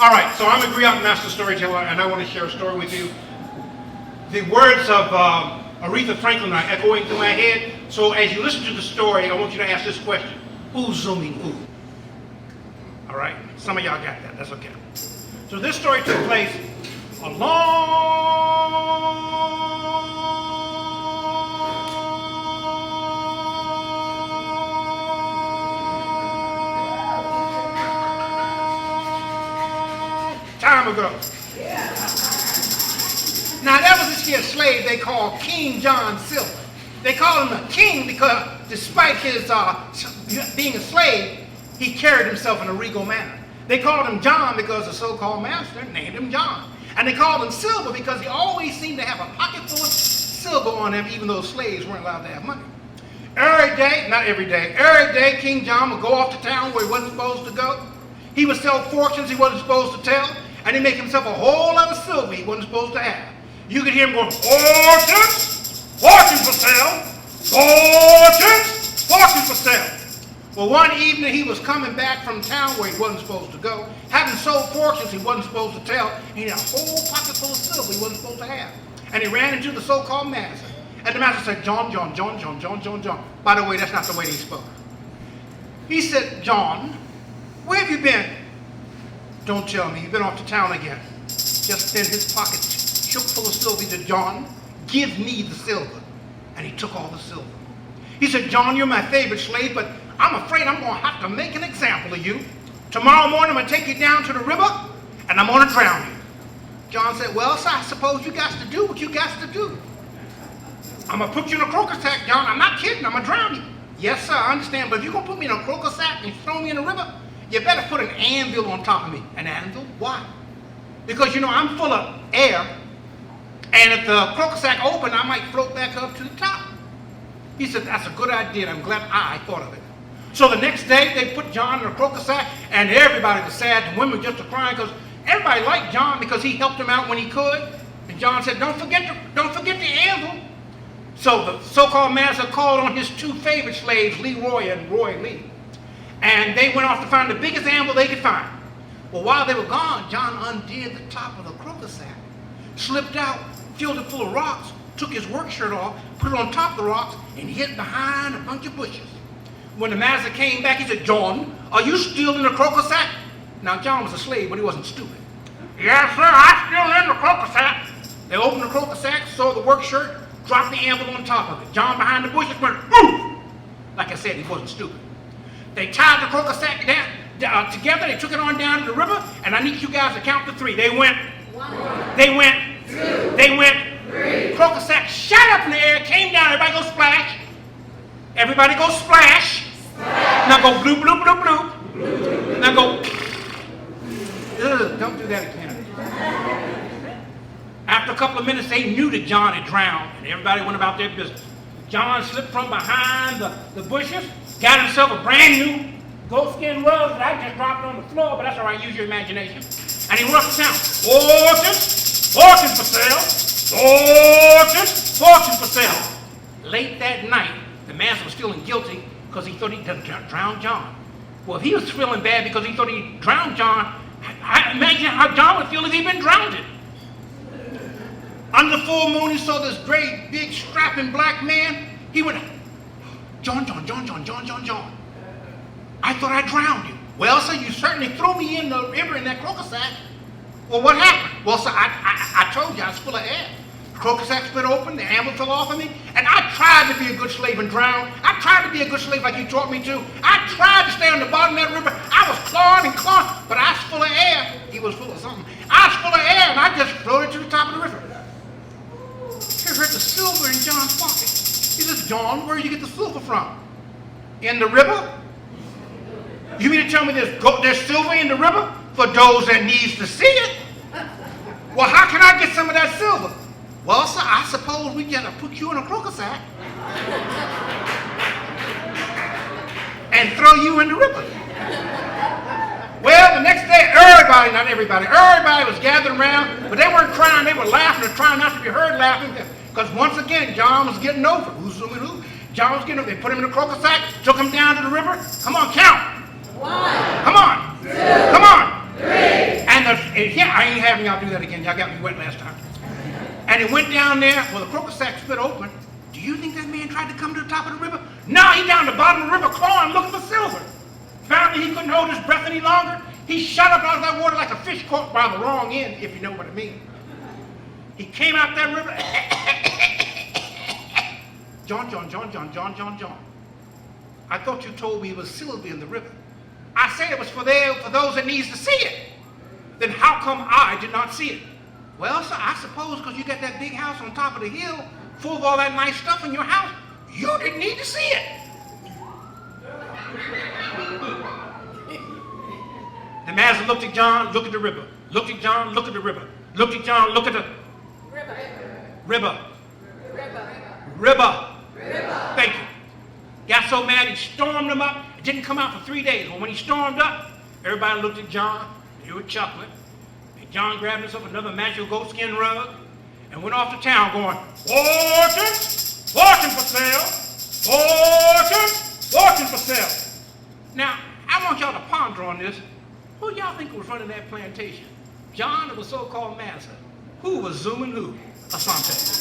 All right, so I'm a Griot master storyteller, and I want to share a story with you. The words of Aretha Franklin are echoing through my head. So as you listen to the story, I want you to ask this question: who's zooming who? All right, some of y'all got that. That's okay. So this story took place a long time ago. Now there was this here slave they called King John Silver. They called him a king because despite his being a slave, he carried himself in a regal manner. They called him John because the so-called master named him John. And they called him Silver because he always seemed to have a pocket full of silver on him, even though slaves weren't allowed to have money. Every day King John would go off to town where he wasn't supposed to go. He would sell fortunes he wasn't supposed to tell, and he'd make himself a whole lot of silver he wasn't supposed to have. You could hear him going, fortunes, fortunes for sale, fortunes, fortunes for sale. Well, one evening he was coming back from town where he wasn't supposed to go, having sold fortunes he wasn't supposed to tell, and he had a whole pocket full of silver he wasn't supposed to have. And he ran into the so-called master. And the master said, John. By the way, that's not the way he spoke. He said, John, where have you been? Don't tell me, you've been off to town again. Just then his pocket shook full of silver. He said, John, give me the silver. And he took all the silver. He said, John, you're my favorite slave, but I'm afraid I'm going to have to make an example of you. Tomorrow morning I'm going to take you down to the river, and I'm going to drown you. John said, well, sir, I suppose you got to do what you got to do. I'm going to put you in a croaker sack, John. I'm not kidding. I'm going to drown you. Yes, sir, I understand, but if you're going to put me in a croaker sack and throw me in the river, you better put an anvil on top of me. An anvil? Why? Because, you know, I'm full of air, and if the croaker sack opened, I might float back up to the top. He said, that's a good idea, and I'm glad I thought of it. So the next day, they put John in a croaker sack, and everybody was sad. The women just were crying because everybody liked John because he helped them out when he could. And John said, don't forget the anvil. So the so-called master called on his two favorite slaves, Leroy and Roy Lee. And they went off to find the biggest anvil they could find. Well, while they were gone, John undid the top of the croaker sack, slipped out, filled it full of rocks, took his work shirt off, put it on top of the rocks, and hid behind a bunch of bushes. When the master came back, he said, John, are you still in the croaker sack? Now, John was a slave, but he wasn't stupid. Yes, sir, I'm still in the croaker sack. They opened the croaker sack, saw the work shirt, dropped the anvil on top of it. John behind the bushes went, ooh! Like I said, he wasn't stupid. They tied the croaker sack down together, they took it on down to the river, and I need you guys to count to three. They went, they went, they went, croaker sack shot up in the air, came down, everybody go splash. Everybody go splash. Now go bloop, bloop, bloop, bloop. Now go, don't do that again. After a couple of minutes, they knew that John had drowned, and everybody went about their business. John slipped from behind the bushes, got himself a brand new goatskin rug that I just dropped on the floor, but that's all right, use your imagination. And he went up to town. Fortunes, fortunes for sale. Fortunes, fortunes for sale. Late that night, the master was feeling guilty because he thought he drowned John. Well, if he was feeling bad because he thought he drowned John, I imagine how John would feel if he'd been drowned. Under the full moon, he saw this great, big, strapping black man. He went, John. I thought I drowned you. Well, sir, you certainly threw me in the river in that croaker sack. Well, what happened? Well, sir, I told you I was full of air. The croaker sack split open, the anvil fell off of me, and I tried to be a good slave and drown. I tried to be a good slave like you taught me to. I tried to stay on the bottom of that river. I was clawing and clawing, but I was full of air. He was full of something. I was full of air, and I just floated to the top of the river. He heard the silver in John's pocket. He says, John, where did you get the silver from? In the river? You mean to tell me there's silver in the river for those that needs to see it? Well, how can I get some of that silver? Well, sir, I suppose we gotta put you in a croaker sack and throw you in the river. Well, the next day, everybody was gathered around, but they weren't crying, they were laughing or trying not to be heard laughing, because once again, John was getting over. John was getting over. They put him in a croaker sack, took him down to the river. Come on, count. 1, Come on. 2, Come on. 3. And the ain't having y'all do that again. Y'all got me wet last time. And he went down there, well, the croaker sack split open. Do you think that man tried to come to the top of the river? No, he down the bottom of the river clawing, looking for silver. Finally, he couldn't hold his breath any longer. He shot up out of that water like a fish caught by the wrong end, if you know what I mean. He came out that river. John. I thought you told me it was silver in the river. I said it was for those that needs to see it. Then how come I did not see it? Well, sir, I suppose because you got that big house on top of the hill full of all that nice stuff in your house, you didn't need to see it. The master looked at John, looked at the river. Looked at John, looked at the river. Looked at John, looked at the river. Thank you. Got so mad he stormed him up. It didn't come out for 3 days. But when he stormed up, everybody looked at John. They were chuckling. And John grabbed himself another magical goatskin rug and went off to town going, fortune for sale, fortune for sale. Now, I want y'all to ponder on this. Who y'all think was running that plantation? John or the so-called master? Who was zooming who? Asante.